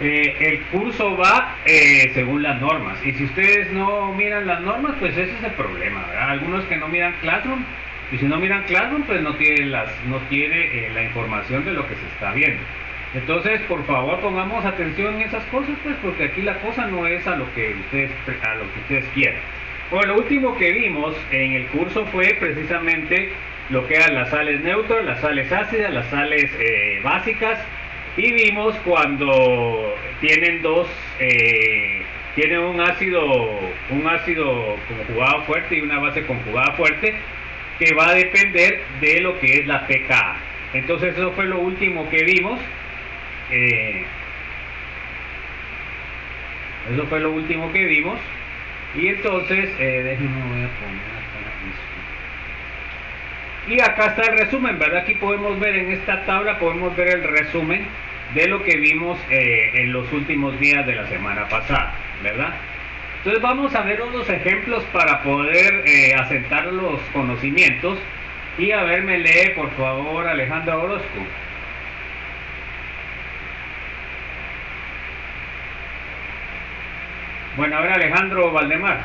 El curso va según las normas, y si ustedes no miran las normas, pues ese es el problema, ¿verdad? Algunos que no miran Classroom, y si no miran Classroom, pues no tiene la información de lo que se está viendo. Entonces, por favor, pongamos atención en esas cosas, pues, porque aquí la cosa no es a lo que ustedes quieran. Bueno, lo último que vimos en el curso fue precisamente lo que eran las sales neutras, las sales ácidas, las sales básicas, y vimos cuando tienen tienen un ácido con jugada fuerte y una base con jugada fuerte, que va a depender de lo que es la pKa. Entonces eso fue lo último que vimos. Eso fue lo último que vimos. Y entonces, déjenme voy a poner acá. Y acá está el resumen, ¿verdad? Aquí podemos ver en esta tabla, podemos ver el resumen de lo que vimos en los últimos días de la semana pasada, ¿verdad? Entonces vamos a ver unos ejemplos para poder asentar los conocimientos. Y a ver, me lee por favor Alejandra Orozco. Bueno, a ver Alejandro Valdemar.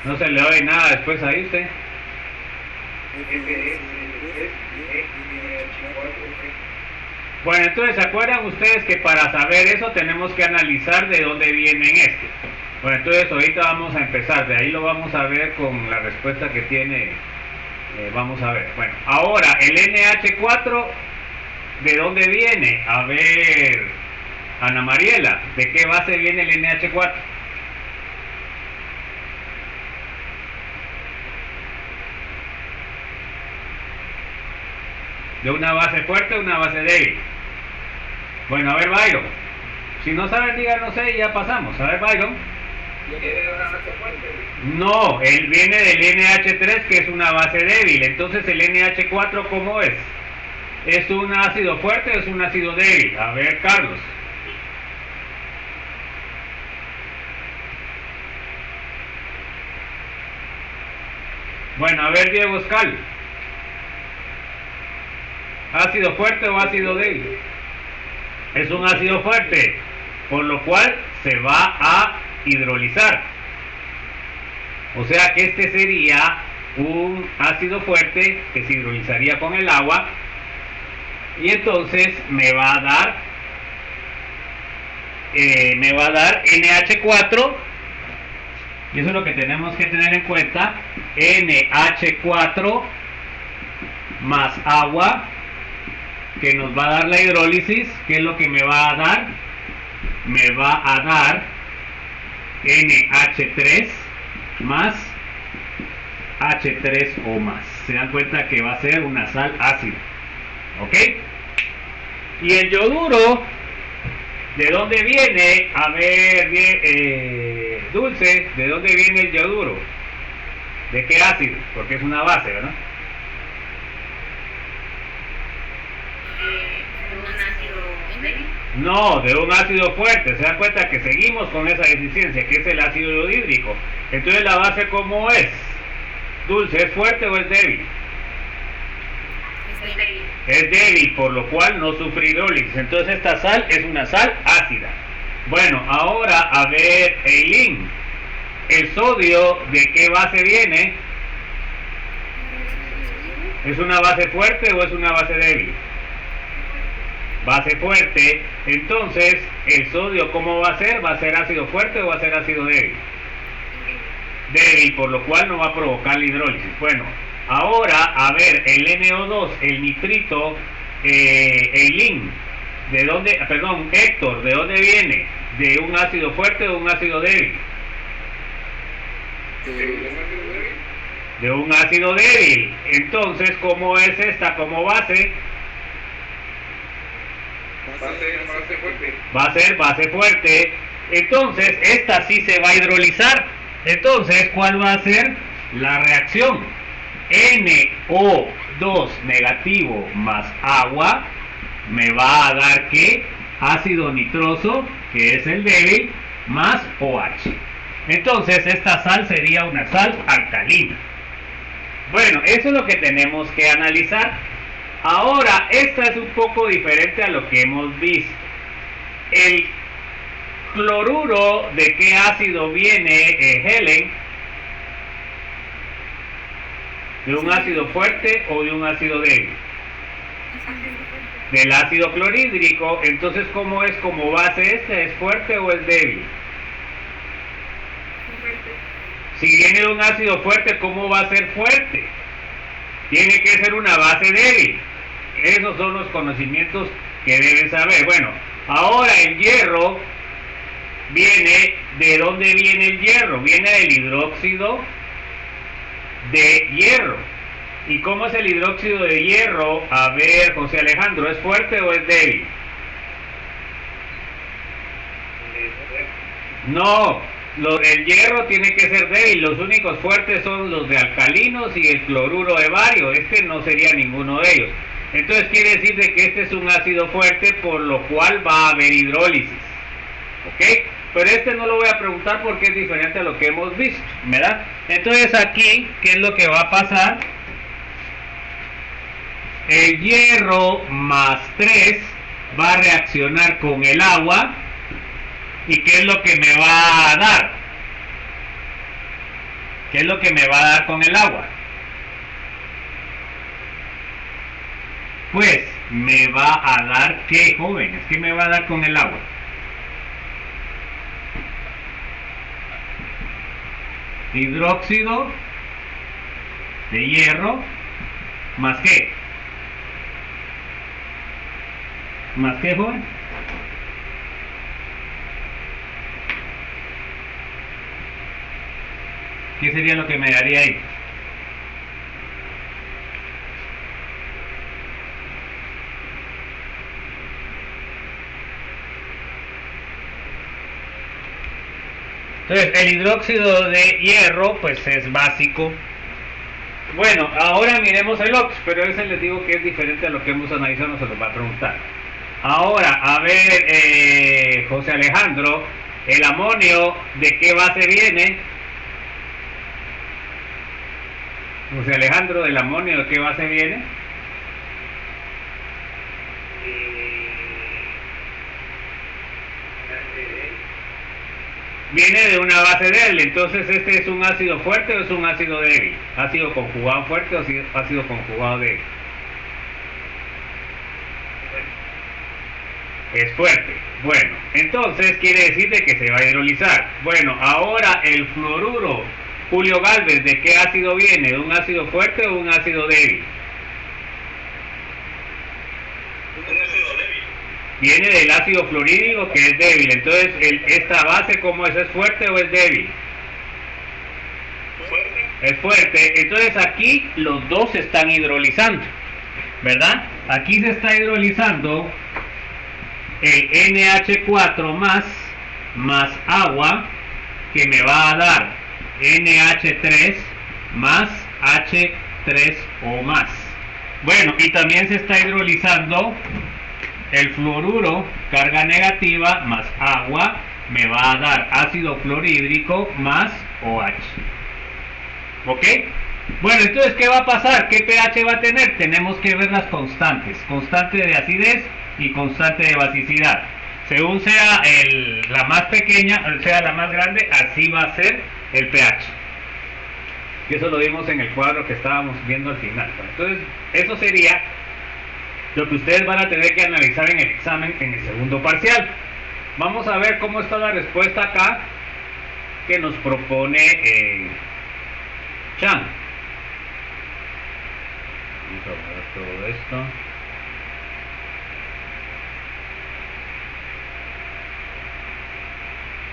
No se le oye nada después ahí usted. Bueno, entonces, ¿se acuerdan ustedes que para saber eso tenemos que analizar de dónde vienen este? Bueno, entonces ahorita vamos a empezar, de ahí lo vamos a ver con la respuesta que tiene, vamos a ver. Bueno, ahora, el NH4, ¿de dónde viene? A ver, Ana Mariela, ¿de qué base viene el NH4? ¿De una base fuerte o una base débil? Bueno, a ver, Byron. Si no saben, díganos y ya pasamos. A ver, Byron. No, él viene del NH3, que es una base débil. Entonces, el NH4, ¿cómo es? ¿Es un ácido fuerte o es un ácido débil? A ver, Carlos. Bueno, a ver, Diego Oscal. ¿Ácido fuerte o ácido débil? Es un ácido fuerte, por lo cual se va a hidrolizar. O sea que este sería un ácido fuerte que se hidrolizaría con el agua, y entonces me va a dar NH4, y eso es lo que tenemos que tener en cuenta. NH4 más agua, que nos va a dar la hidrólisis. ¿Qué es lo que me va a dar? Me va a dar NH3 más H3O más. Se dan cuenta que va a ser una sal ácida. ¿Ok? Y el yoduro, ¿de dónde viene? A ver, Dulce, ¿de dónde viene el yoduro? ¿De qué ácido? Porque es una base, ¿verdad? No, de un ácido fuerte. Se dan cuenta que seguimos con esa deficiencia, que es el ácido iodídrico. Entonces, ¿la base cómo es? Dulce, ¿es fuerte o es débil? Es débil. Es débil, por lo cual no sufre hidrólisis. Entonces, esta sal es una sal ácida. Bueno, ahora, a ver, Eileen, ¿el sodio de qué base viene? ¿Es una base fuerte o es una base débil? Base fuerte. Entonces, ¿el sodio cómo va a ser? ¿Va a ser ácido fuerte o va a ser ácido débil? Débil, por lo cual no va a provocar la hidrólisis. Bueno, ahora, a ver, el NO2, el nitrito, Eileen, ¿de dónde, perdón, Héctor, ¿de dónde viene? ¿De un ácido fuerte o un ácido débil? De un ácido débil. Entonces, ¿cómo es esta como base? Va a ser base fuerte. Entonces, esta sí se va a hidrolizar. Entonces, ¿cuál va a ser la reacción? NO2 negativo más agua me va a dar ¿qué? Ácido nitroso, que es el débil, más OH. Entonces esta sal sería una sal alcalina. Bueno, eso es lo que tenemos que analizar. Ahora, esta es un poco diferente a lo que hemos visto. El cloruro, ¿de qué ácido viene, Helen? ¿De un ácido fuerte o de un ácido débil? Del ácido clorhídrico. Entonces, ¿cómo es como base este? ¿Es fuerte o es débil? Si viene de un ácido fuerte, ¿cómo va a ser fuerte? Tiene que ser una base débil. Esos son los conocimientos que deben saber. Bueno, ahora el hierro viene, ¿de dónde viene el hierro? Viene del hidróxido de hierro. ¿Y cómo es el hidróxido de hierro? A ver, José Alejandro, ¿es fuerte o es débil? No, el hierro tiene que ser débil. Los únicos fuertes son los de alcalinos y el cloruro de bario. Este no sería ninguno de ellos. Entonces quiere decir de que este es un ácido fuerte, por lo cual va a haber hidrólisis. ¿Ok? Pero este no lo voy a preguntar porque es diferente a lo que hemos visto, ¿verdad? Entonces aquí, ¿qué es lo que va a pasar? El hierro más 3 va a reaccionar con el agua. ¿Y qué es lo que me va a dar? ¿Qué es lo que me va a dar con el agua? Pues me va a dar, ¿qué, jóvenes? ¿Qué me va a dar con el agua? Hidróxido de hierro, ¿más qué? ¿Más qué, joven? ¿Qué sería lo que me daría ahí? Entonces, el hidróxido de hierro, pues es básico. Bueno, ahora miremos el ox, pero ese les digo que es diferente a lo que hemos analizado, no se lo va a preguntar. Ahora, a ver, José Alejandro, el amonio, ¿de qué base viene? José Alejandro, ¿del amonio de qué base viene? Viene de una base débil. Entonces, ¿este es un ácido fuerte o es un ácido débil? ¿Ácido conjugado fuerte o ácido conjugado débil? Es fuerte. Bueno, entonces quiere decir de que se va a hidrolizar. Bueno, ahora el fluoruro, Julio Galvez, ¿de qué ácido viene? ¿De un ácido fuerte o un ácido débil? Un ácido débil. Viene del ácido fluorídrico, que es débil. Entonces, ¿esta base cómo es? ¿Es fuerte o es débil? Fuerte. Es fuerte. Entonces aquí los dos se están hidrolizando, ¿verdad? Aquí se está hidrolizando el NH4 más agua, que me va a dar NH3 más H3O más. Bueno, y también se está hidrolizando el fluoruro, carga negativa, más agua, me va a dar ácido clorhídrico más OH. ¿Ok? Bueno, entonces, ¿qué va a pasar? ¿Qué pH va a tener? Tenemos que ver las constantes. Constante de acidez y constante de basicidad. Según sea la más pequeña, o sea la más grande, así va a ser el pH. Y eso lo vimos en el cuadro que estábamos viendo al final. Entonces, eso sería lo que ustedes van a tener que analizar en el examen en el segundo parcial. Vamos a ver cómo está la respuesta acá que nos propone Chan. Vamos a ver todo esto.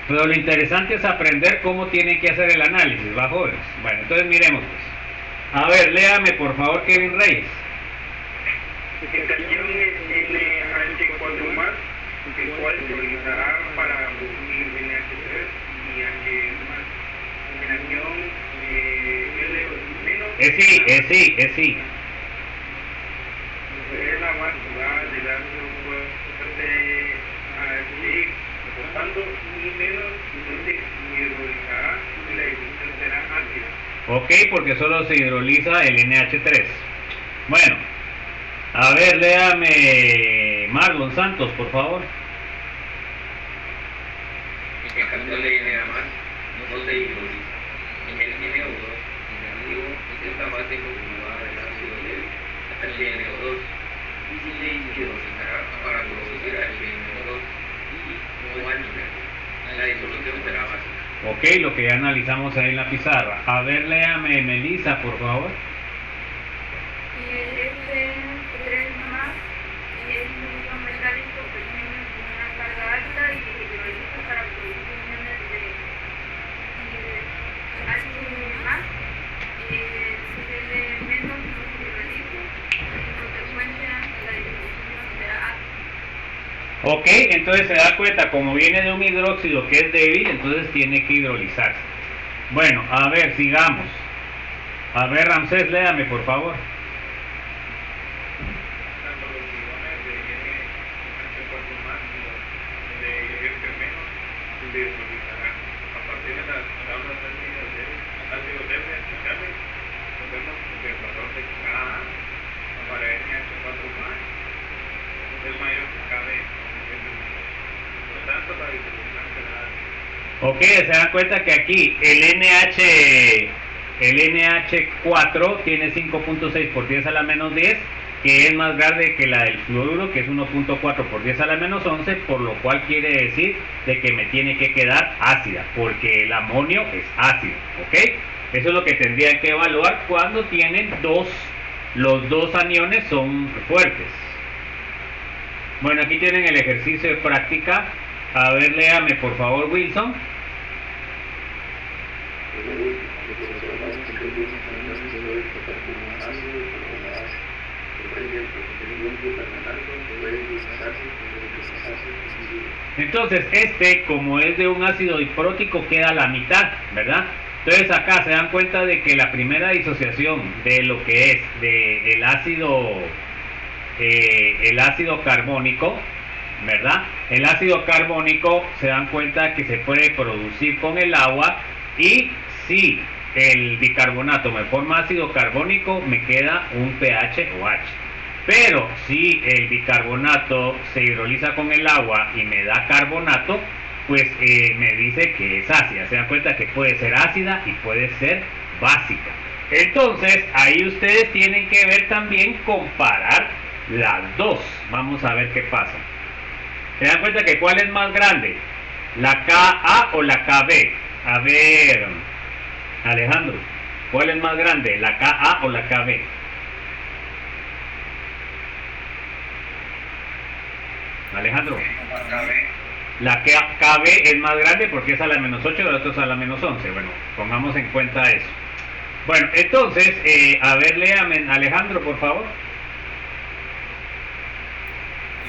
Pero lo interesante es aprender cómo tienen que hacer el análisis, ¿va, jóvenes? Bueno, entonces miremos pues. A ver, léame por favor, Kevin Reyes. Presentación es NH4 más, el cual se utilizará para producir NH3 y H más. Combinación L menos. Sí. Es la más jugada del ácido fuerte AH, por tanto, y menos no se hidrolizará y la disolución será ácida. Ok, porque solo se hidroliza el NH3. Bueno, a ver, léame Marlon Santos, por favor. En cambio la NA no se hidroliza. En el NO2 negativo es la base conjugada del ácido del NO2 y se hidrolizará para producir HNO2 y o H. La disolución será básica. Ok, lo que ya analizamos ahí en la pizarra. A ver, léame Melissa, por favor. Y el F3 más es un ion metálico pequeño con una carga alta y se hidroliza para producir iones de H más. Cl menos no se hidroliza y en consecuencia la disolución será ácida. Ok, entonces se da cuenta, como viene de un hidróxido que es débil, entonces tiene que hidrolizarse. Bueno, a ver, sigamos. A ver, Ramsés, léame, por favor. Tanto los iones de NH4 más y los de F menos se hidrolizarán. A partir de las tablas ácidas del ácido F aplicables, podemos que el valor de Ka para NH4 más es mayor que K de por lo tanto la disolución será. Ok, se dan cuenta que aquí el NH4 tiene 5.6 por 10 a la menos 10, que es más grande que la del fluoruro, que es 1.4 por 10 a la menos 11, por lo cual quiere decir de que me tiene que quedar ácida, porque el amonio es ácido, ¿ok? Eso es lo que tendrían que evaluar cuando tienen los dos aniones son fuertes. Bueno, aquí tienen el ejercicio de práctica. A ver, léame por favor, Wilson. Entonces, como es de un ácido diprótico, queda a la mitad, ¿verdad? Entonces acá se dan cuenta de que la primera disociación de lo que es el ácido carbónico, ¿verdad? El ácido carbónico se dan cuenta que se puede producir con el agua, y si el bicarbonato me forma ácido carbónico, me queda un pH o H. Pero si el bicarbonato se hidroliza con el agua y me da carbonato, pues me dice que es ácida. Se dan cuenta que puede ser ácida y puede ser básica. Entonces ahí ustedes tienen que ver también, comparar las dos. Vamos a ver qué pasa. Se dan cuenta que ¿cuál es más grande? ¿La Ka o la Kb? A ver, Alejandro, ¿cuál es más grande? ¿La Ka o la Kb? Alejandro. La KB es más grande porque es a la menos 8 y la otra es a la menos 11. Bueno, pongamos en cuenta eso. Bueno, entonces, a ver, léame, Alejandro, por favor.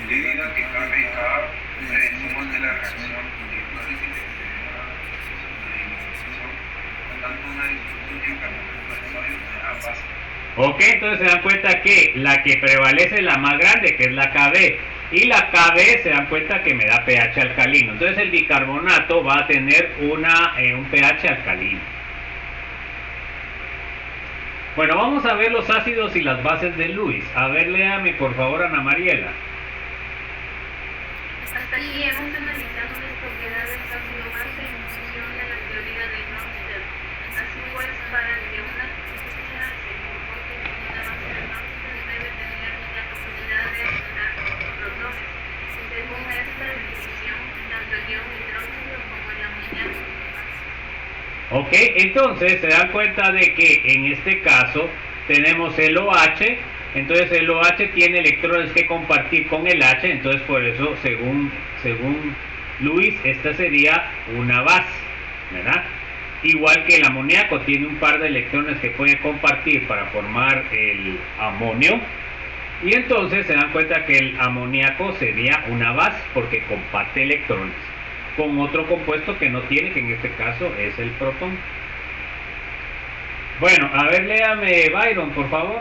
Debido a que K y K predecimos de la reacción, no sé si se tanto una disolución de carbonato de ambas. Ok, entonces se dan cuenta que la que prevalece es la más grande, que es la KB. Y la KB se dan cuenta que me da pH alcalino. Entonces el bicarbonato va a tener un pH alcalino. Bueno, vamos a ver los ácidos y las bases de Lewis. A ver, léame por favor, Ana Mariela. Hasta aquí hemos analizado las propiedades ácido-base en función de la teoría de Bronsted. Así pues, para que una sustancia se comporte como una base de Bronsted debe tener la capacidad de accionar protones. Según esta definición, tanto el ion hidróxido como el amoníaco. Ok, entonces se dan cuenta de que en este caso tenemos el OH. Entonces el OH tiene electrones que compartir con el H, entonces por eso, según Lewis, esta sería una base, ¿verdad? Igual que el amoníaco tiene un par de electrones que puede compartir para formar el amonio, y entonces se dan cuenta que el amoníaco sería una base porque comparte electrones con otro compuesto que no tiene, que en este caso es el protón. Bueno, a ver, léame Byron, por favor.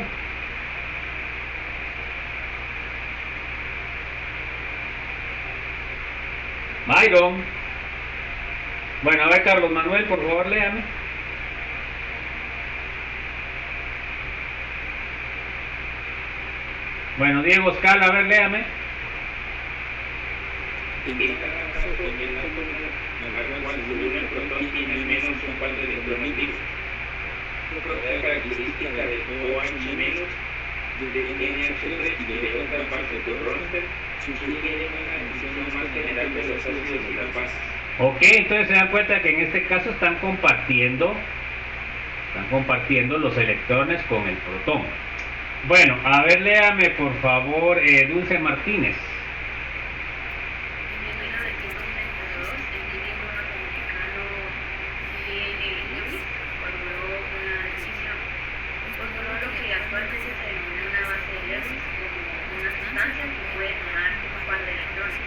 Byron. Bueno, a ver, Carlos Manuel, por favor, léame. Bueno, Diego Escala, a ver, léame. En cada caso, en el átomo al cual se une el protón tiene al menos un par de electrones libres. Otra característica del OH- de NH3 y de otras bases de Bronsted sugiere una reacción más general de los ácidos y las bases. Ok, entonces se dan cuenta que en este caso están compartiendo los electrones con el protón. Bueno, a ver, léame por favor, Dulce Martínez. En 1932, el químico norteamericano C.N. Lewis formuló una decisión. Formuló lo que actualmente se denomina una base de Lewis como una sustancia que puede donar un par de electrones.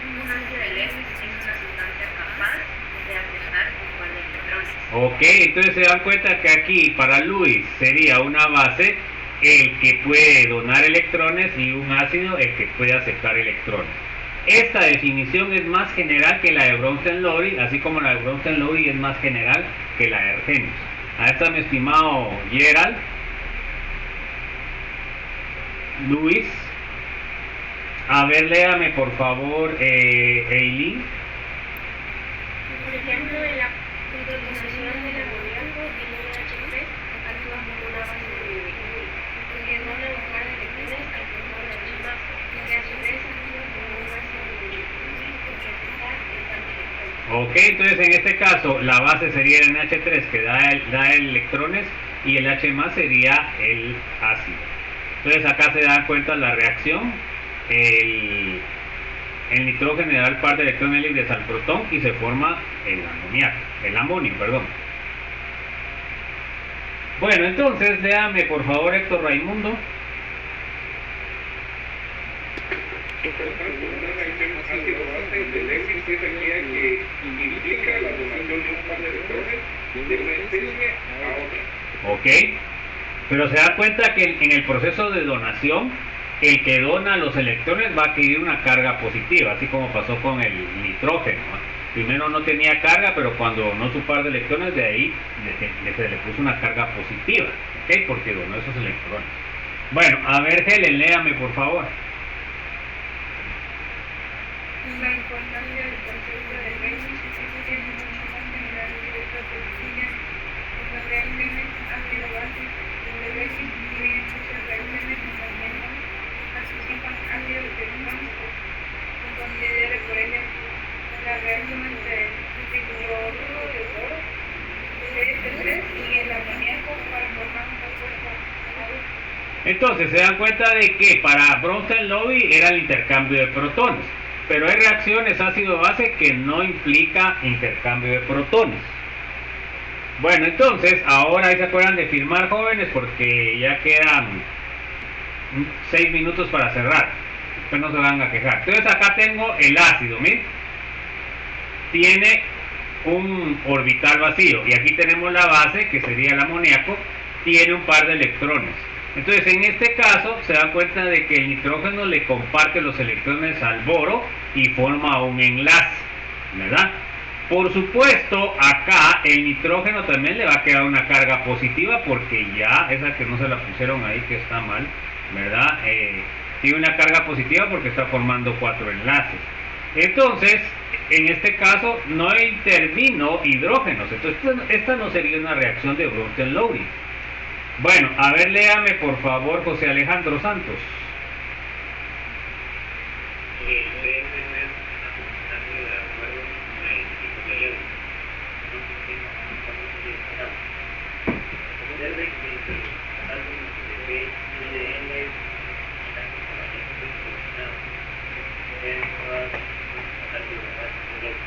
Un ácido de Lewis es una sustancia capaz de aceptar un par de electrones. Ok, entonces se dan cuenta que aquí para Lewis sería una base el que puede donar electrones y un ácido el que puede aceptar electrones. Esta definición es más general que la de Bronsted-Lowry, así como la de Bronsted-Lowry es más general que la de Arrhenius. Ahí está mi estimado Gerald. Luis. A ver, léame por favor, Eileen. Por ejemplo, en la hidrogenación del amoníaco, el NH3 actúa como una base de Lewis, porque dona un par de electrones al protón de la misma, que a su vez actúa como un ácido de Lewis, porque acepta el par de electrones. Ok, entonces en este caso la base sería el NH3 que da electrones y el H+ sería el ácido. Entonces acá se dan cuenta la reacción. El nitrógeno da el par de electrones libres al protón y se forma el amonio, perdón. Bueno, entonces léame por favor, Héctor Raimundo. Una reacción ácido-base de Lewis es aquella que implica la donación de un par de electrones de una especie a otra. Ok, pero se da cuenta que en el proceso de donación el que dona los electrones va a adquirir una carga positiva, así como pasó con el nitrógeno. Primero no tenía carga, pero cuando donó su par de electrones, de ahí se le puso una carga positiva, ¿ok? Porque donó esos electrones. Bueno, a ver, Helen, léame por favor. La importancia del concepto de Lewis es que es mucho más general que otras sencillas. Las reacciones ácido-base de Lewis incluyen muchas reacciones que participan ácidos de Bronsted. Se considere, por ejemplo, la reacción entre el tricloruro de boro, CH3, y el amoníaco para formar una fuerza A2. Entonces se dan cuenta de que para Bronsted-Lowry era el intercambio de protones, pero hay reacciones ácido-base que no implica intercambio de protones. Bueno, entonces ahora ahí se acuerdan de firmar, jóvenes, porque ya quedan 6 minutos para cerrar. Después no se van a quejar. Entonces acá tengo el ácido, miren. Tiene un orbital vacío y aquí tenemos la base, que sería el amoníaco, tiene un par de electrones. Entonces en este caso se dan cuenta de que el nitrógeno le comparte los electrones al boro y forma un enlace, ¿verdad? Por supuesto, acá el nitrógeno también le va a quedar una carga positiva, porque ya esa que no se la pusieron ahí, que está mal, ¿verdad? Tiene una carga positiva porque está formando 4 enlaces. Entonces, en este caso no intervino hidrógenos, entonces esta no sería una reacción de Bronsted-Lowry. Bueno, a ver, léame por favor, José Alejandro Santos. El BMS es una sustancia de acuerdo con el tipo de Lewis. No se estima cuánto se esperaba. Observe que los átomos de B y de N están covalentes coordinados. Sean todas ácido-base de Lewis.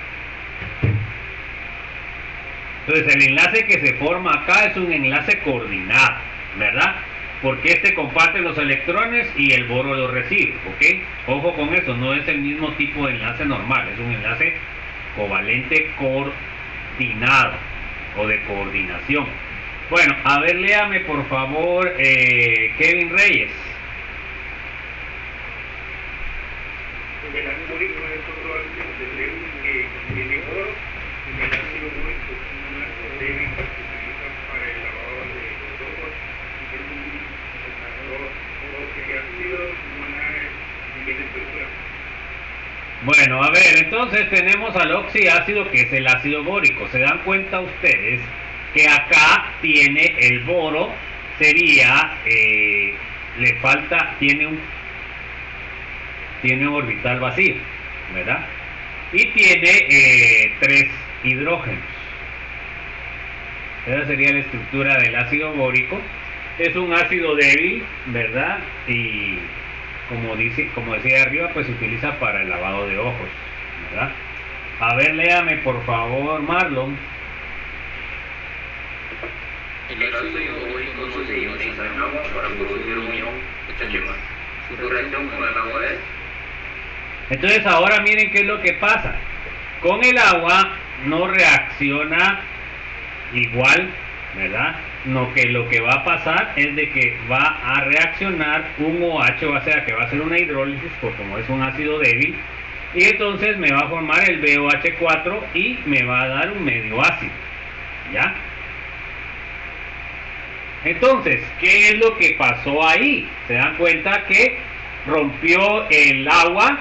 Entonces el enlace que se forma acá es un enlace coordinado, ¿verdad? Porque este comparte los electrones y el boro los recibe, ¿ok? Ojo con eso, no es el mismo tipo de enlace normal, es un enlace covalente coordinado o de coordinación. Bueno, a ver, léame por favor, Kevin Reyes. El mercurio es otro ácido de Lewis que contiene oro, y el ácido A ver, entonces tenemos al oxiácido, que es el ácido bórico. ¿Se dan cuenta ustedes que acá tiene el boro? Sería, le falta, tiene un orbital vacío, ¿verdad? Y tiene 3 hidrógenos. Esa sería la estructura del ácido bórico. Es un ácido débil, ¿verdad? Y como decía arriba, pues se utiliza para el lavado de ojos, ¿verdad? A ver, léame por favor, Marlon. El ácido bórico no se ioniza en agua para producir un ion H+. Su reacción con el agua es... Entonces ahora miren qué es lo que pasa. Con el agua no reacciona igual, ¿verdad? No, que lo que va a pasar es de que va a reaccionar un OH, o sea que va a hacer una hidrólisis, porque como es un ácido débil, y entonces me va a formar el BOH4 y me va a dar un medio ácido, ¿ya? Entonces, ¿qué es lo que pasó ahí? Se dan cuenta que rompió el agua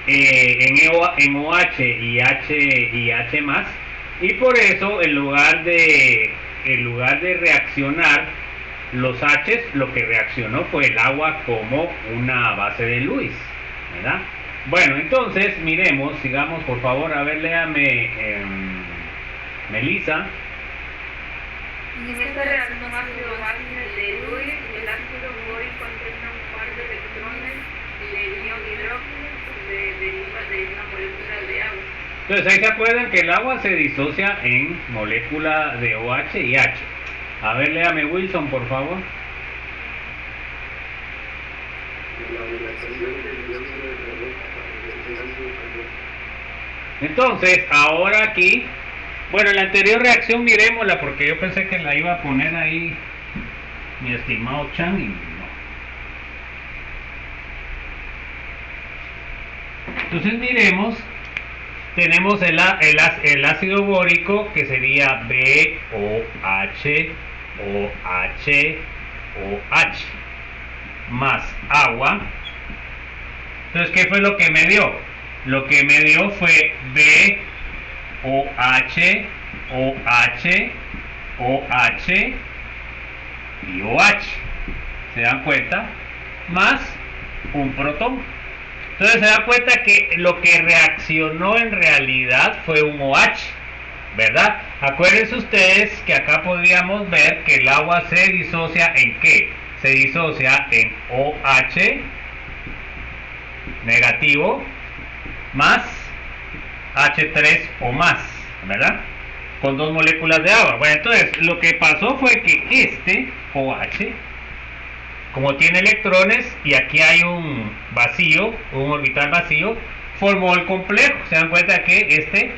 en OH y H más, y por eso en lugar de reaccionar los H's, lo que reaccionó fue el agua como una base de Lewis, ¿verdad? Bueno, entonces miremos, sigamos por favor. A ver, léame, Melissa. En esta reacción ácido-base de Lewis, el ácido bórico encuentra un par de electrones de ion hidrógeno que se deriva de una molécula de agua. Entonces ahí se acuerdan que el agua se disocia en molécula de OH y H. A ver, léame Wilson, por favor. Entonces, ahora aquí, bueno, la anterior reacción miremosla, porque yo pensé que la iba a poner ahí mi estimado Chan y no. Entonces miremos, tenemos el ácido bórico, que sería BOH, OH, OH, más agua. Entonces, ¿qué fue lo que me dio? Lo que me dio fue BOH, OH, OH y OH. ¿Se dan cuenta? Más un protón. Entonces se da cuenta que lo que reaccionó en realidad fue un OH, ¿verdad? Acuérdense ustedes que acá podríamos ver que el agua se disocia en ¿qué? Se disocia en OH negativo más H3 o más, ¿verdad? Con 2 moléculas de agua. Bueno, entonces lo que pasó fue que este OH, como tiene electrones y aquí hay un vacío, un orbital vacío, formó el complejo. Se dan cuenta que este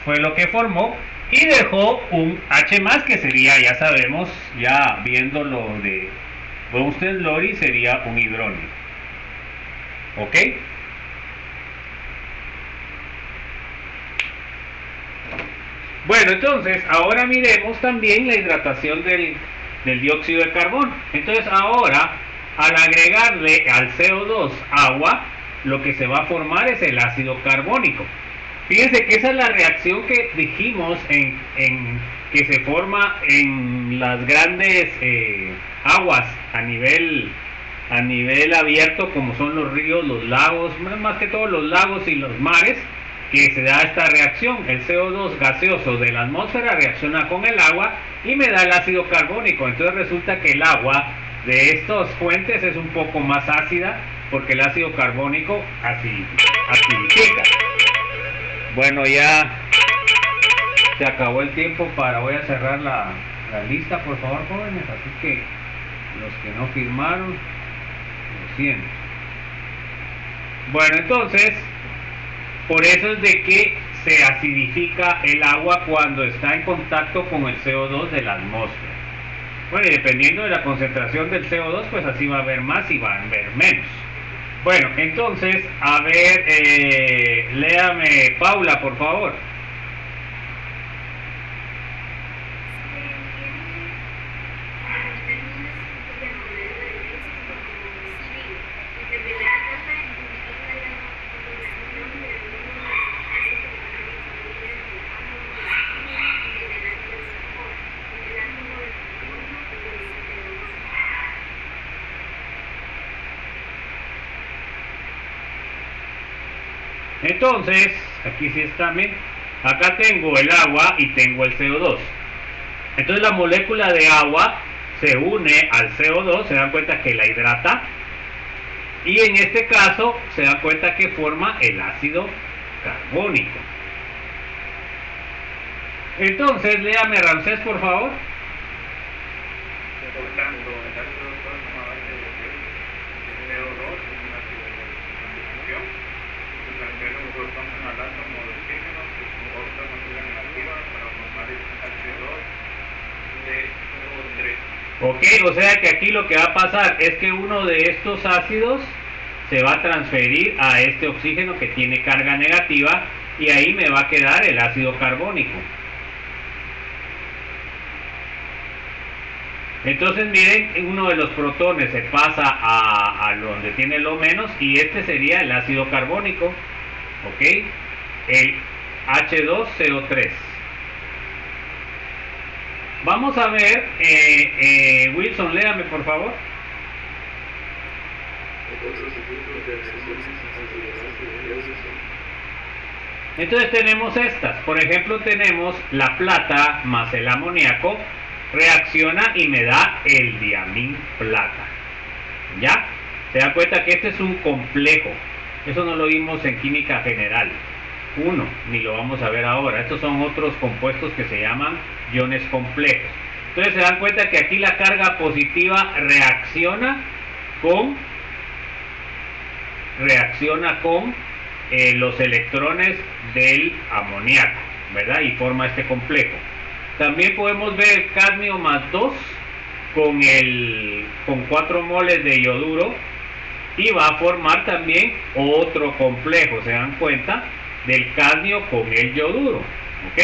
fue lo que formó y dejó un H más, que sería, ya sabemos, ya viendo lo de Bronsted-Lowry, sería un hidrógeno. ¿Ok? Bueno, entonces ahora miremos también la hidratación del dióxido de carbono. Entonces ahora, al agregarle al CO2 agua, lo que se va a formar es el ácido carbónico. Fíjense que esa es la reacción que dijimos que se forma en las grandes aguas a nivel abierto, como son los ríos, los lagos, más que todo los lagos y los mares, que se da esta reacción. El CO2 gaseoso de la atmósfera reacciona con el agua y me da el ácido carbónico. Entonces resulta que el agua de estas fuentes es un poco más ácida, porque el ácido carbónico acidifica. Bueno, ya se acabó el tiempo voy a cerrar la lista, por favor, jóvenes, así que los que no firmaron, lo siento. Bueno, entonces, por eso es de que se acidifica el agua cuando está en contacto con el CO2 de la atmósfera. Bueno, y dependiendo de la concentración del CO2, pues así va a haber más y va a haber menos. Bueno, entonces, a ver, léame, Paula, por favor. Entonces, aquí sí está, miren, acá tengo el agua y tengo el CO2. Entonces la molécula de agua se une al CO2, se dan cuenta que la hidrata, y en este caso se dan cuenta que forma el ácido carbónico. Entonces, léame Ramsés, por favor. Por tanto, el ácido forma base de CO2 es un ácido de composición. Se transfiere un protón al átomo de oxígeno que se comporta de manera negativa para formar el H2 de O3. Ok, o sea que aquí lo que va a pasar es que uno de estos ácidos se va a transferir a este oxígeno que tiene carga negativa y ahí me va a quedar el ácido carbónico. Entonces miren, uno de los protones se pasa a donde tiene lo menos y este sería el ácido carbónico, ok, el H2CO3. Vamos a ver, Wilson, léame por favor. Entonces tenemos estas, por ejemplo tenemos la plata más el amoníaco, reacciona y me da el diamín plata. ¿Ya? Se dan cuenta que este es un complejo. Eso no lo vimos en química general 1, ni lo vamos a ver ahora. Estos son otros compuestos que se llaman iones complejos. Entonces se dan cuenta que aquí la carga positiva reacciona con los electrones del amoníaco, ¿verdad? Y forma este complejo. También podemos ver el cadmio más 2 con 4 moles de ioduro y va a formar también otro complejo, se dan cuenta, del cadmio con el ioduro, ¿ok?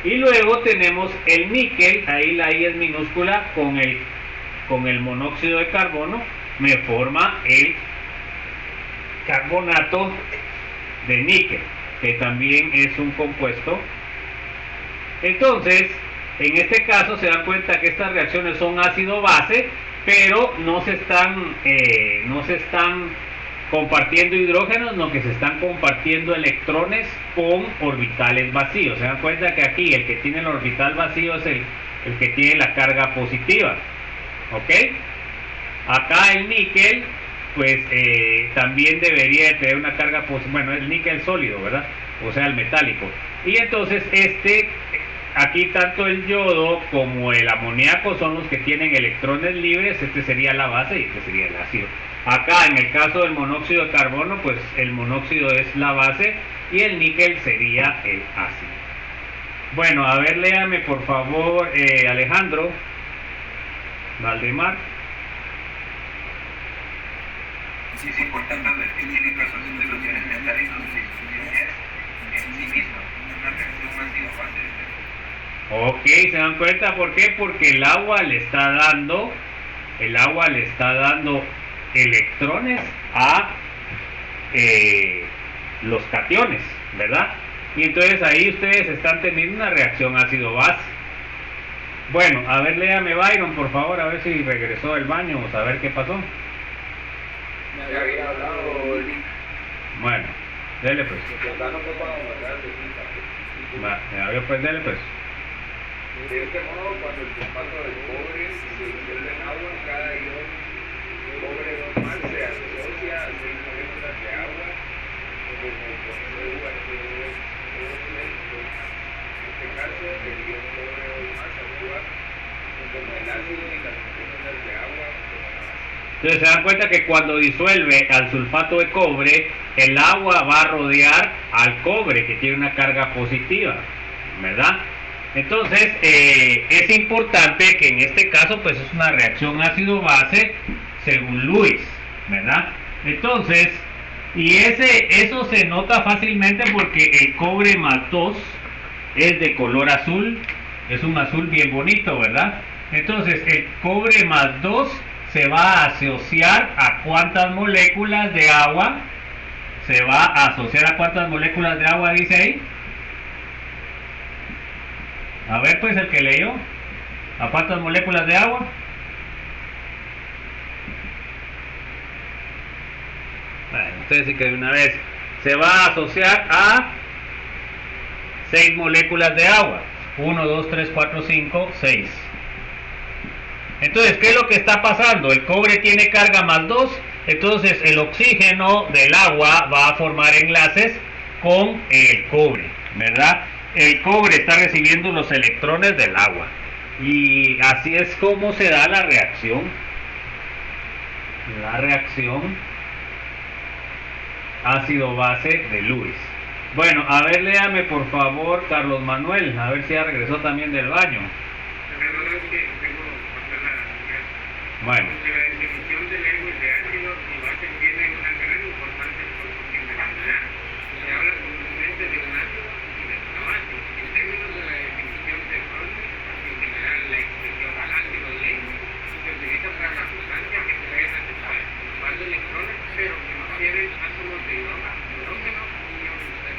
Y luego tenemos el níquel, ahí la I es minúscula, con el monóxido de carbono, me forma el carbonato de níquel, que también es un compuesto. Entonces, en este caso se dan cuenta que estas reacciones son ácido-base, pero no se están compartiendo hidrógenos, no, que se están compartiendo electrones con orbitales vacíos. Se dan cuenta que aquí el que tiene el orbital vacío es el que tiene la carga positiva, ¿ok? Acá el níquel, pues también debería de tener una carga positiva, bueno, el níquel sólido, ¿verdad? O sea, el metálico. Y entonces aquí tanto el yodo como el amoníaco son los que tienen electrones libres, este sería la base y este sería el ácido. Acá en el caso del monóxido de carbono, pues el monóxido es la base y el níquel sería el ácido. Bueno, a ver, léame por favor, Alejandro Valdemar. Sí, es importante advertir que las soluciones mentales son suficientes en sí mismas, una reacción ácido-base. Ok, ¿se dan cuenta por qué? Porque el agua le está dando electrones a los cationes, ¿verdad? Y entonces ahí ustedes están teniendo una reacción ácido-base. Bueno, a ver, léame Byron, por favor, a ver si regresó del baño, o a ver qué pasó. Me había hablado. Bueno, dele pues. Va, pues dele pues. De este modo, cuando el sulfato de cobre se disuelve en agua, cada ion cobre normal se asocia a 6 moléculas de agua como por UH2O. En este caso, el ion cobre más actúa como el ácido y las moléculas de agua como la base. Entonces se dan cuenta que cuando disuelve al sulfato de cobre, el agua va a rodear al cobre que tiene una carga positiva, ¿verdad? Entonces es importante que en este caso pues es una reacción ácido-base según Lewis, ¿verdad? Entonces, y eso se nota fácilmente porque el cobre más 2 es de color azul, es un azul bien bonito, ¿verdad? Entonces el cobre más 2 se va a asociar a cuántas moléculas de agua, dice ahí. A ver pues el que leyó, ¿a cuántas moléculas de agua? Bueno, ustedes sí que de una vez. se va a asociar a 6 moléculas de agua. 1, 2, 3, 4, 5, 6. Entonces, ¿qué es lo que está pasando? El cobre tiene carga más 2, entonces el oxígeno del agua va a formar enlaces con el cobre, ¿verdad? El cobre está recibiendo los electrones del agua. Y así es como se da la reacción. La reacción ácido-base de Lewis. Bueno, a ver, léame por favor, Carlos Manuel, a ver si ya regresó también del baño. Bueno. La definición de Lewis de ácido y base tiene una gran importancia por su generalidad. Se habla comúnmente de un ácido y de una base. En términos de la definición de Browne, en general la expresión ácido Lewis se utiliza para la sustancia que trae necesaria un par de electrones, pero que no tienen átomos de hidrógeno ni oxidado.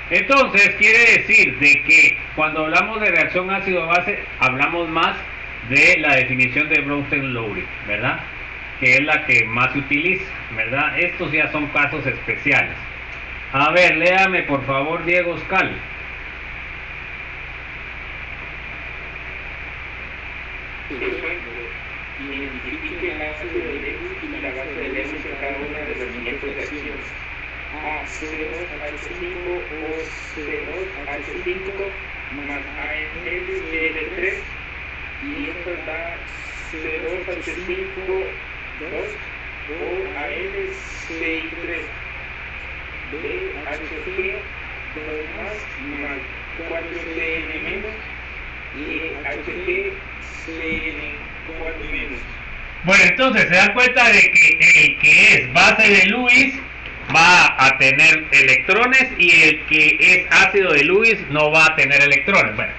Entonces quiere decir de que cuando hablamos de reacción ácido-base hablamos más de la definición de Bronsted-Lowry, ¿verdad? Que es la que más se utiliza, ¿verdad? Estos ya son casos especiales. A ver, léame por favor Diego Oscal. Identifique el ácido de Lewis y la base de Lewis en cada una de las siguientes reacciones. A2H5 o C2H5 más ANCl3 y esto da C2H5 2 o ANCI3 BHG 2 más 4CN menos y HG CN4 menos. Bueno, entonces se dan cuenta de que el que es base de Lewis va a tener electrones y el que es ácido de Lewis no va a tener electrones. Bueno,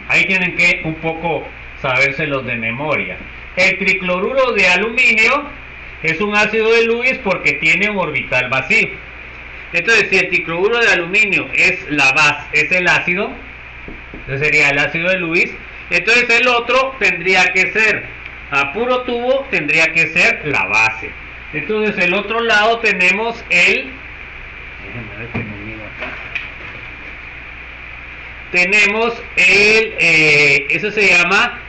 ahí tienen que un poco sabérselos de memoria. El tricloruro de aluminio es un ácido de Lewis porque tiene un orbital vacío. Entonces, si el tricloruro de aluminio es la base, es el ácido, ese sería el ácido de Lewis. Entonces el otro tendría que ser, a puro tubo, tendría que ser la base. Entonces el otro lado tenemos el, déjenme ver que me miro acá. Tenemos el, eso se llama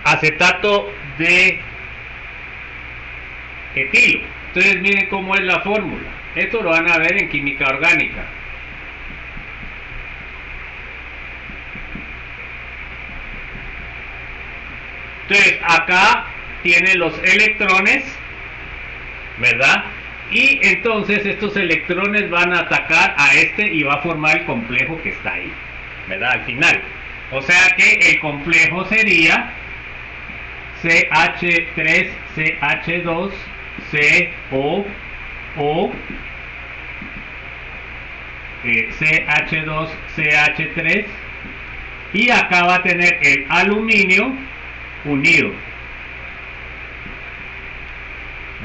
acetato de etilo. Entonces miren cómo es la fórmula. Esto lo van a ver en química orgánica. Entonces acá tiene los electrones, ¿verdad? Y entonces estos electrones van a atacar a este y va a formar el complejo que está ahí, ¿verdad? Al final. O sea que el complejo sería CH3CH2 COO CH2CH3 y acá va a tener el aluminio unido.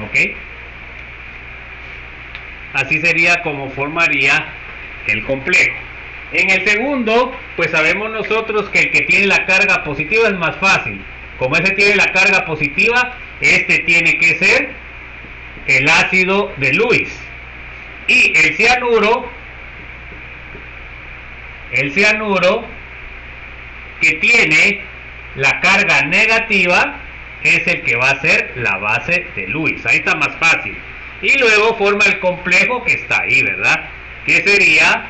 ¿Ok? Así sería como formaría el complejo. En el segundo, pues sabemos nosotros que el que tiene la carga positiva es más fácil. Como ese tiene la carga positiva, este tiene que ser el ácido de Lewis. Y el cianuro que tiene la carga negativa es el que va a ser la base de Lewis. Ahí está más fácil. Y luego forma el complejo que está ahí, ¿verdad? Que sería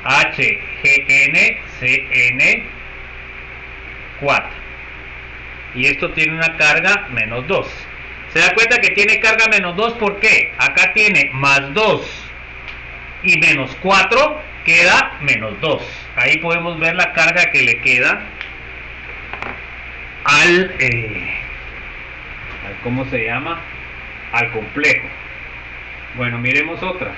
HGNCN4. Y esto tiene una carga menos 2. ¿Se da cuenta que tiene carga menos 2? ¿Por qué? Acá tiene más 2 y menos 4 queda menos 2. Ahí podemos ver la carga que le queda al ¿cómo se llama? Al complejo. Bueno, miremos otra.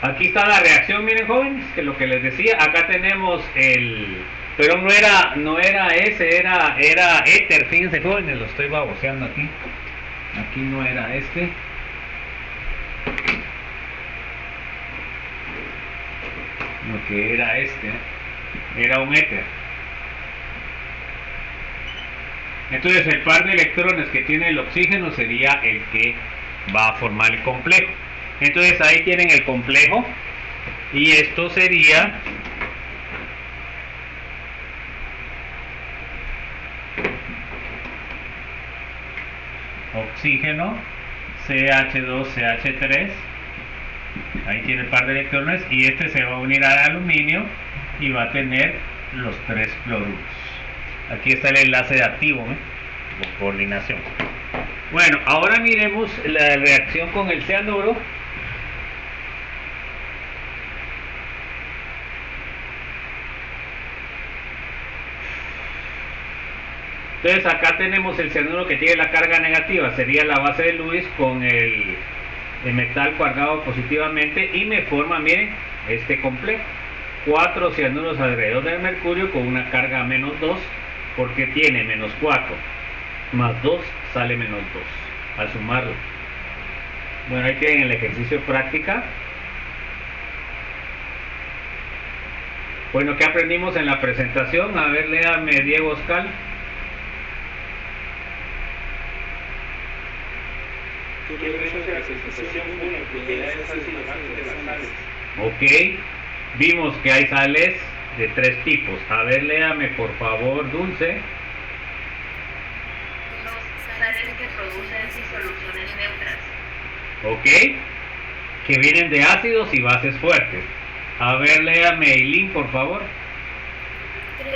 Aquí está la reacción, miren jóvenes, que lo que les decía, acá tenemos el, pero no era ese, era éter, fíjense jóvenes, lo estoy baboseando aquí. Aquí no era este. Lo que era este, era un éter. Entonces el par de electrones que tiene el oxígeno sería el que va a formar el complejo. Entonces ahí tienen el complejo y esto sería oxígeno, CH2, CH3. Ahí tiene el par de electrones y este se va a unir al aluminio y va a tener los 3 cloruros. Aquí está el enlace de activo, ¿eh? Con coordinación. Bueno, ahora miremos la reacción con el cianuro. Entonces acá tenemos el cianuro que tiene la carga negativa, sería la base de Lewis con el metal cargado positivamente y me forma, miren, este complejo. 4 cianuros alrededor del mercurio con una carga menos 2, porque tiene menos 4 más 2 sale menos 2 al sumarlo. Bueno, ahí tienen el ejercicio de práctica. Bueno, ¿qué aprendimos en la presentación? A ver, léame Diego Oscar. Que vemos en la presentación 1, propiedades ácido-base de las sales. Ok, vimos que hay sales de 3 tipos. A ver, léame por favor, Dulce. Los sales que producen disoluciones neutras. Ok, que vienen de ácidos y bases fuertes. A ver, léame Eileen, por favor. 3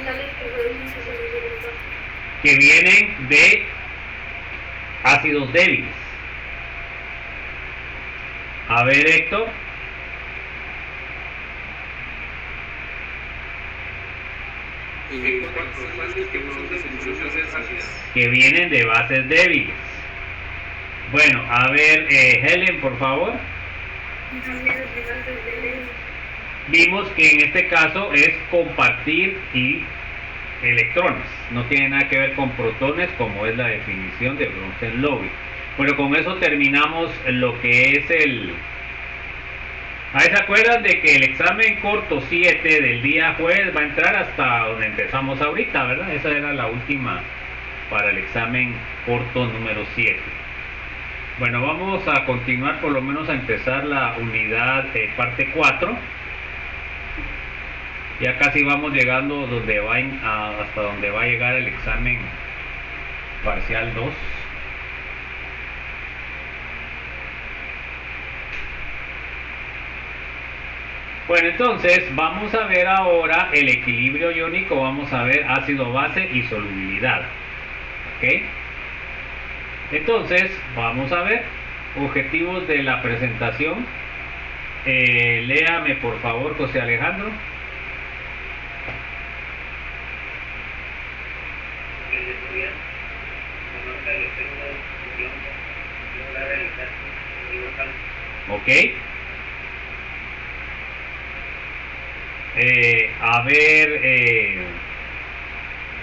sales que producen disoluciones neutras. Que vienen de ácidos débiles. A ver, Héctor. Y 4 sales que producen disoluciones ácidas. Que vienen de bases débiles. Bueno, a ver, Helen, por favor. Vimos que en este caso es compartir y electrones. No tiene nada que ver con protones, como es la definición de Bronsted-Lowry. Bueno, con eso terminamos lo que es el... Ahí se acuerdan de que el examen corto 7 del día jueves va a entrar hasta donde empezamos ahorita, ¿verdad? Esa era la última para el examen corto número 7. Bueno, vamos a continuar, por lo menos a empezar la unidad parte 4. Ya casi vamos llegando donde hasta donde va a llegar el examen parcial 2. Bueno, entonces vamos a ver ahora el equilibrio iónico, vamos a ver ácido-base y solubilidad. ¿Ok? Entonces, vamos a ver objetivos de la presentación. Léame por favor, José Alejandro. Ok. A ver,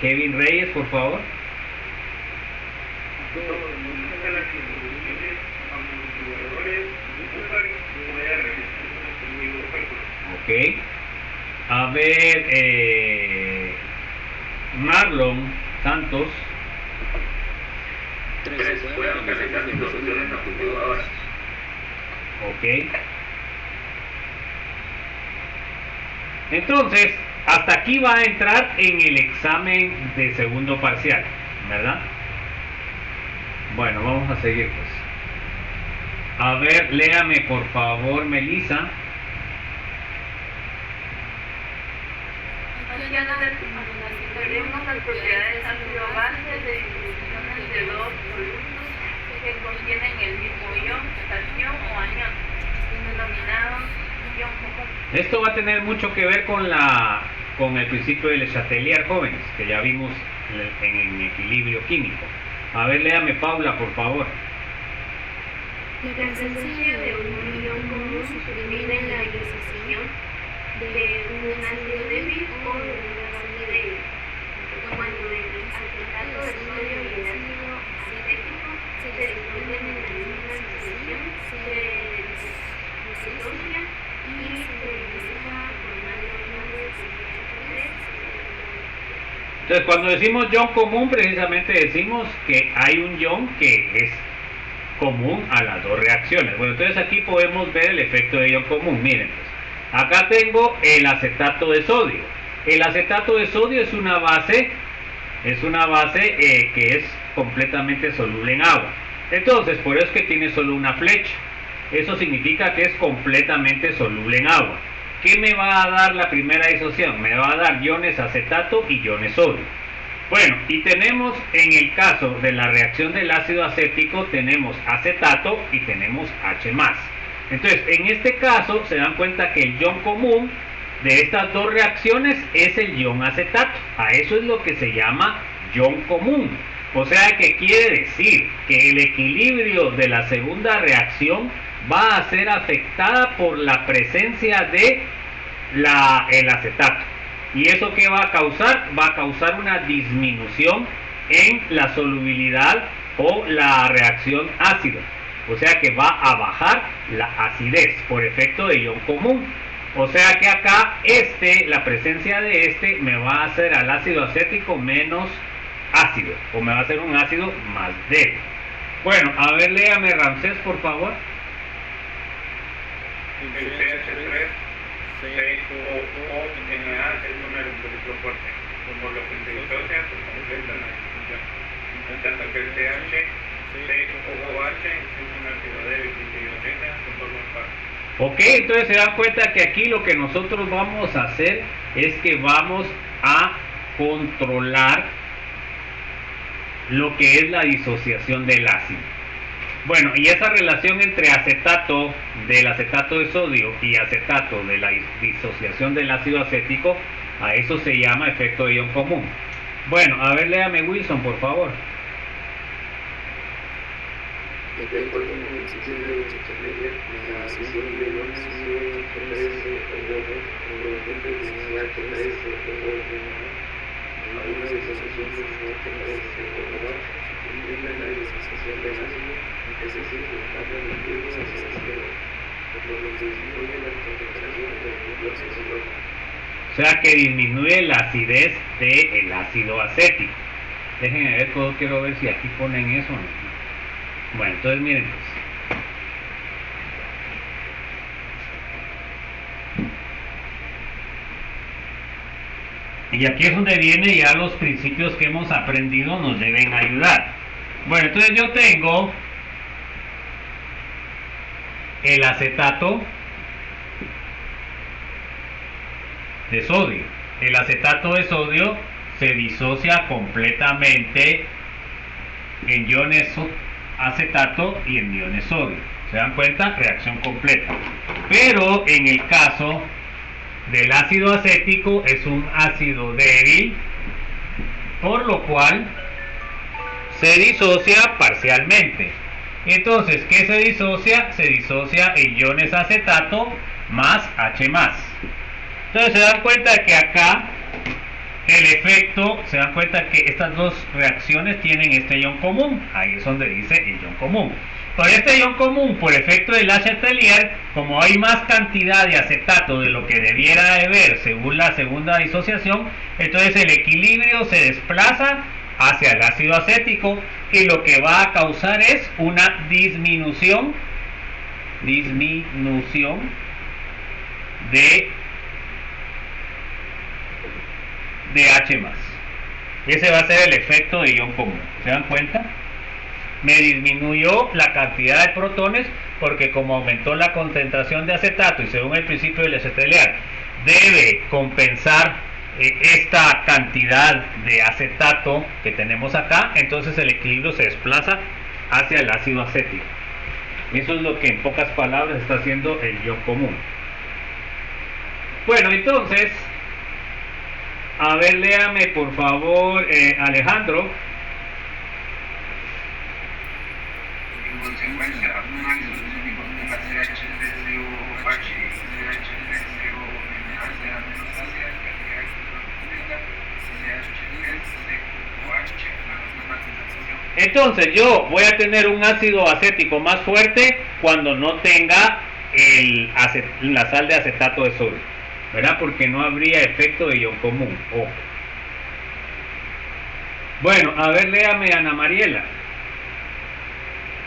Kevin Reyes, por favor. Ok. A ver, Marlon Santos. 3 pueden calentar disoluciones amortiguadoras. Ok. Entonces, hasta aquí va a entrar en el examen de segundo parcial, ¿verdad? Bueno, vamos a seguir pues. A ver, léame por favor, Melissa. Veremos las propiedades ácido-base de disoluciones de 2 solutos que contienen el mismo ion, cation o anión, denominados ion común. Esto va a tener mucho que ver con el principio del Chatelier, jóvenes, que ya vimos en equilibrio químico. A ver, léame Paula, por favor. La presencia de un ion común suprimida en la disociación de un ácido débil o de una base débil. Cuando el acetato de sodio y el ácido acético se disuelven en la misma disociación, se disocia y se utiliza formando ion de CH3. Entonces, cuando decimos ion común, precisamente decimos que hay un ion que es común a las dos reacciones. Bueno, entonces aquí podemos ver el efecto de ion común. Miren, pues, acá tengo el acetato de sodio. El acetato de sodio es una base que es completamente soluble en agua. Entonces, por eso es que tiene solo una flecha. Eso significa que es completamente soluble en agua. ¿Qué me va a dar la primera disociación? Me va a dar iones acetato y iones sodio. Bueno, y tenemos en el caso de la reacción del ácido acético, tenemos acetato y tenemos H+. Entonces, en este caso, se dan cuenta que el ion común de estas dos reacciones es el ion acetato. A eso es lo que se llama ion común. O sea, que quiere decir que el equilibrio de la segunda reacción va a ser afectada por la presencia de el acetato. ¿Y eso qué va a causar? Va a causar una disminución en la solubilidad o la reacción ácida. O sea que va a bajar la acidez por efecto de ion común. O sea que acá la presencia de me va a hacer al ácido acético menos ácido, o me va a hacer un ácido más débil. Bueno, a ver, léame Ramsés, por favor. El CH3 COONA es un electrolito fuerte, por lo que se disocia por completo la disociación. En tanto que el COOH es un ácido débil y se ioniza de forma fácil. Ok, entonces se dan cuenta que aquí lo que nosotros vamos a hacer es que vamos a controlar lo que es la disociación del ácido. Bueno, y esa relación entre acetato del acetato de sodio y acetato de la disociación del ácido acético, a eso se llama efecto de ion común. Bueno, a ver, léame Wilson, por favor. O sea que disminuye la acidez del ácido acético. Déjenme ver, quiero ver si aquí ponen eso o no. Bueno, entonces miren pues. Y aquí es donde viene ya los principios que hemos aprendido nos deben ayudar. Bueno, entonces yo tengo el acetato de sodio. El acetato de sodio se disocia completamente en iones acetato y en iones sodio. ¿Se dan cuenta? Reacción completa. Pero en el caso del ácido acético es un ácido débil, por lo cual se disocia parcialmente. Entonces, ¿qué se disocia? Se disocia en iones acetato más H+. Entonces se dan cuenta que acá el efecto, se dan cuenta que estas dos reacciones tienen este ion común. Ahí es donde dice el ion común. Por este ion común, por efecto del H atelier, como hay más cantidad de acetato de lo que debiera de haber según la segunda disociación, entonces el equilibrio se desplaza hacia el ácido acético y lo que va a causar es una disminución de H+. Ese va a ser el efecto de ion común. ¿Se dan cuenta? Me disminuyó la cantidad de protones porque como aumentó la concentración de acetato y según el principio del acetalear debe compensar esta cantidad de acetato que tenemos acá, entonces el equilibrio se desplaza hacia el ácido acético. Eso es lo que en pocas palabras está haciendo el ion común. Bueno, entonces, a ver, léame por favor, Alejandro. En consecuencia, un ácido cíclico de la CH3COOH y CH3CO ácida menos ácida que CH3COOH a la misma concentración. Entonces yo voy a tener un ácido acético más fuerte cuando no tenga la sal de acetato de sodio, ¿verdad? Porque no habría efecto de ion común. Ojo. Bueno, a ver, léame, Ana Mariela.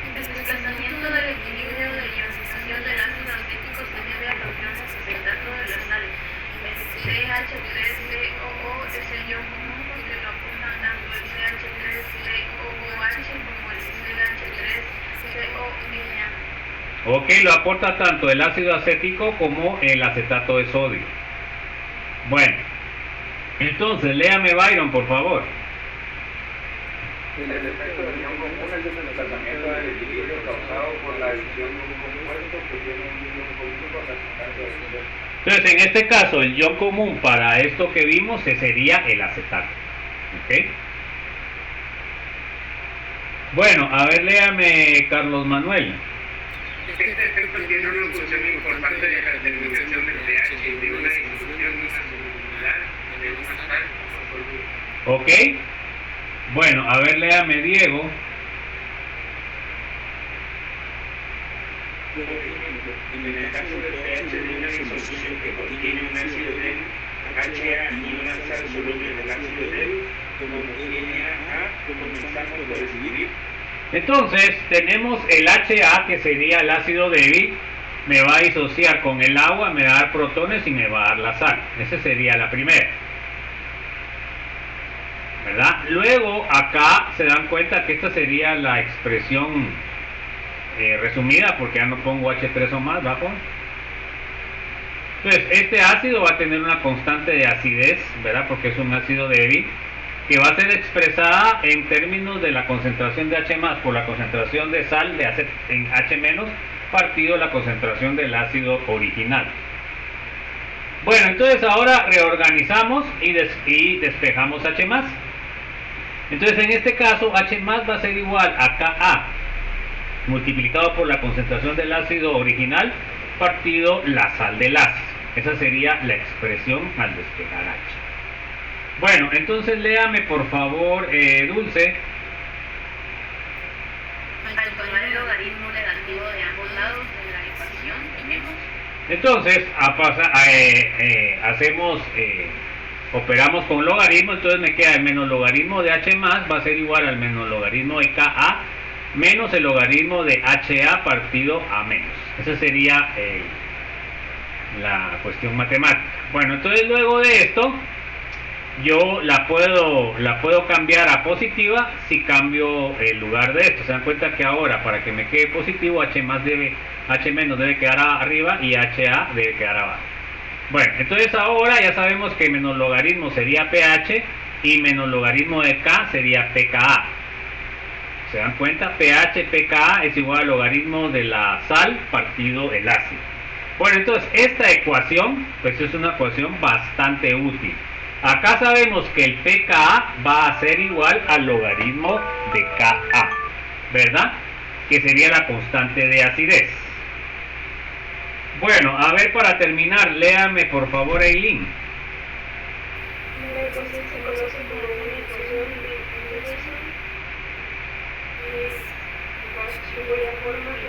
El desplazamiento del equilibrio de ionización del ácido acético se debe a los iones acetato de la sal. El CH3COO es el ion común porque lo apuntan tanto el CH3COOH como el CH3CONA. Ok, lo aporta tanto el ácido acético como el acetato de sodio. Bueno, entonces léame, Byron, por favor. El efecto del ion común es el desplazamiento del equilibrio causado por la adición de un compuesto que tiene un ion común con la sustancia de sodio. Entonces, en este caso, el ion común para esto que vimos sería el acetato. ¿Ok? Bueno, a ver, léame, Carlos Manuel. Este efecto tiene una función importante de la determinación del pH de una disolución unicelular de una sal o solvente. ¿Ok? Bueno, a ver, léame, Diego. En el caso del pH de una disolución que contiene un ácido débil, HA y una sal soluble del ácido débil, como NaA, comenzamos por escribir. Entonces, tenemos el HA, que sería el ácido débil, me va a disociar con el agua, me va a dar protones y me va a dar la sal. Esa sería la primera, ¿verdad? Luego, acá se dan cuenta que esta sería la expresión resumida, porque ya no pongo H3 o más, ¿bajo? Entonces, este ácido va a tener una constante de acidez, ¿verdad? Porque es un ácido débil, que va a ser expresada en términos de la concentración de H más por la concentración de sal en H menos partido la concentración del ácido original. Bueno, entonces ahora reorganizamos y despejamos H más. Entonces en este caso H más va a ser igual a Ka multiplicado por la concentración del ácido original partido la sal del ácido. Esa sería la expresión al despejar H. Bueno, entonces léame por favor, Dulce. Al tomar el logaritmo negativo de ambos lados de la ecuación, tenemos. Entonces, operamos con logaritmo, entonces me queda el menos logaritmo de H más va a ser igual al menos logaritmo de Ka menos el logaritmo de HA partido a menos. Esa sería la cuestión matemática. Bueno, entonces luego de esto, yo la puedo cambiar a positiva si cambio el lugar de esto. Se dan cuenta que ahora para que me quede positivo H menos debe quedar arriba y HA debe quedar abajo. Bueno, entonces ahora ya sabemos que menos logaritmo sería pH y menos logaritmo de K sería pKa. ¿Se dan cuenta? pH pKa es igual al logaritmo de la sal partido el ácido. Bueno, entonces esta ecuación pues es una ecuación bastante útil. Acá sabemos que el pKa va a ser igual al logaritmo de Ka, ¿verdad? Que sería la constante de acidez. Bueno, a ver, para terminar, léame por favor, Eileen. La ecuación se conoce como una ecuación de Anderson. Es igual a forma de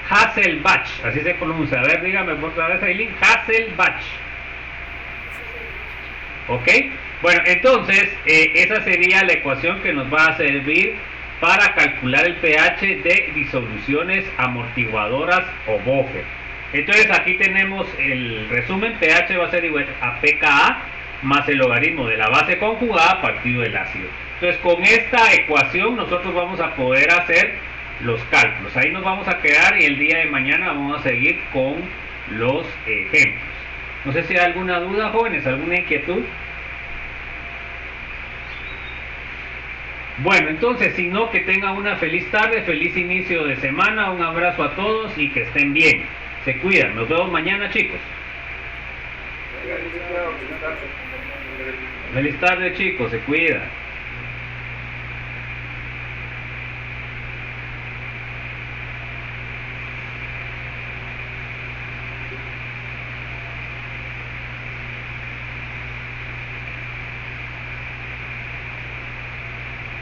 Hasselbalch, así se pronuncia. A ver, dígame por otra vez, Eileen. Hasselbalch. ¿Ok? Bueno, entonces, esa sería la ecuación que nos va a servir para calcular el pH de disoluciones amortiguadoras o Bocher. Entonces, aquí tenemos el resumen. pH va a ser igual a pKa más el logaritmo de la base conjugada partido del ácido. Entonces, con esta ecuación nosotros vamos a poder hacer los cálculos. Ahí nos vamos a quedar y el día de mañana vamos a seguir con los ejemplos. No sé si hay alguna duda, jóvenes, alguna inquietud. Bueno, entonces, si no, que tengan una feliz tarde, feliz inicio de semana, un abrazo a todos y que estén bien. Se cuidan, nos vemos mañana, chicos. Feliz tarde, chicos, se cuidan.